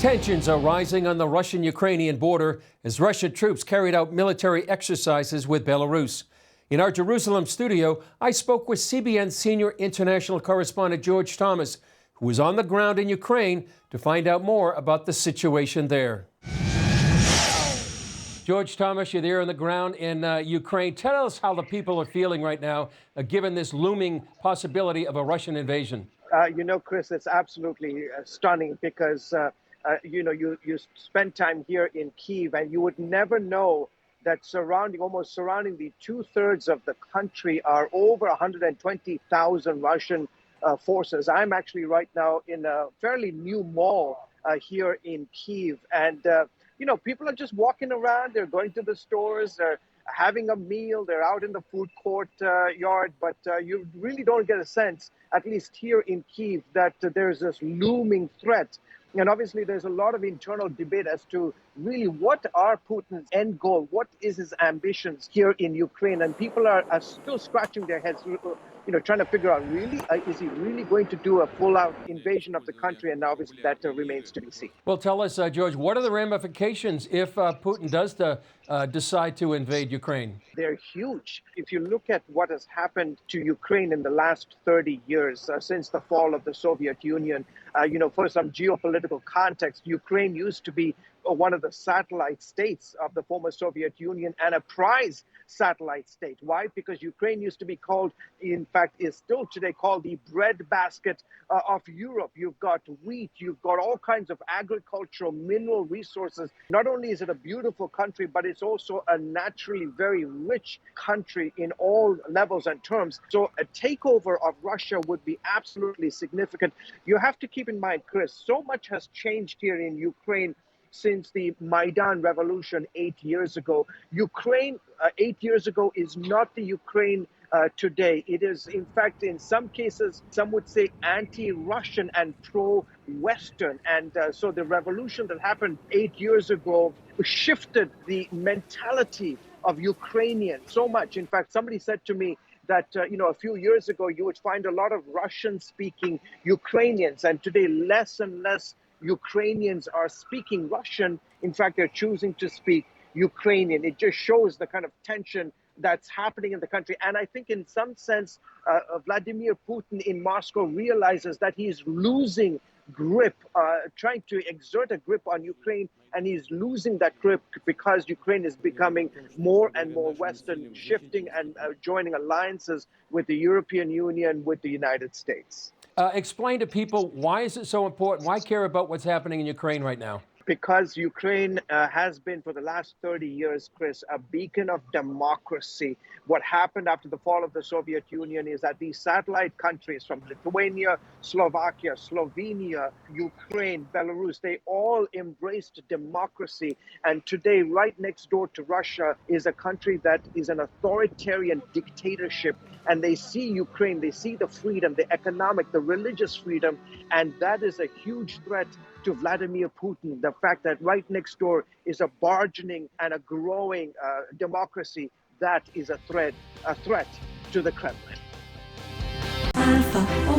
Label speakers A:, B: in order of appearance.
A: Tensions are rising on the Russian-Ukrainian border as Russian troops carried out military exercises with Belarus. In our Jerusalem studio, I spoke with CBN senior international correspondent George Thomas, who was on the ground in Ukraine to find out more about the situation there. George Thomas, you're there on the ground in Ukraine. Tell us how the people are feeling right now, given this looming possibility of a Russian invasion.
B: Chris, it's absolutely stunning because you spend time here in Kyiv, and you would never know that almost surrounding the 2/3 of the country are over 120,000 Russian forces. I'm actually right now in a fairly new mall here in Kyiv, and people are just walking around. They're going to the stores. They're having a meal. They're out in the food court yard, but you really don't get a sense, at least here in Kyiv, that there's this looming threat. And obviously, there's a lot of internal debate as to really what are Putin's end goal, what is his ambitions here in Ukraine, and people are still scratching their heads, trying to figure out, really, is he really going to do a full-out invasion of the country? And obviously, that remains to be seen.
A: Well, tell us, George, what are the ramifications if Putin does decide to invade Ukraine?
B: They're huge. If you look at what has happened to Ukraine in the last 30 years, since the fall of the Soviet Union, for some geopolitical context, Ukraine used to be one of the satellite states of the former Soviet Union and a prize satellite state. Why? Because Ukraine used to be called, in fact, is still today called the breadbasket of Europe. You've got wheat, you've got all kinds of agricultural, mineral resources. Not only is it a beautiful country, but it's also a naturally very rich country in all levels and terms. So a takeover of Russia would be absolutely significant. You have to keep in mind, Chris, so much has changed here in Ukraine since the Maidan revolution 8 years ago. Ukraine 8 years ago is not the Ukraine today. It is, in fact, in some cases, some would say anti-Russian and pro-Western. And so the revolution that happened 8 years ago shifted the mentality of Ukrainians so much. In fact, somebody said to me that, a few years ago, you would find a lot of Russian-speaking Ukrainians, and today less and less Ukrainians are speaking Russian. In fact, they're choosing to speak Ukrainian. It just shows the kind of tension that's happening in the country. And I think in some sense, Vladimir Putin in Moscow realizes that he's losing grip, trying to exert a grip on Ukraine, and he's losing that grip because Ukraine is becoming more and more Western, shifting and joining alliances with the European Union, with the United States.
A: Explain to people, why is it so important? Why care about what's happening in Ukraine right now?
B: Because Ukraine has been, for the last 30 years, Chris, a beacon of democracy. What happened after the fall of the Soviet Union is that these satellite countries from Lithuania, Slovakia, Slovenia, Ukraine, Belarus, they all embraced democracy. And today, right next door to Russia, is a country that is an authoritarian dictatorship. And they see Ukraine, they see the freedom, the economic, the religious freedom, and that is a huge threat to Vladimir Putin. The fact that right next door is a burgeoning and a growing democracy, that is a threat to the Kremlin.
C: Alpha.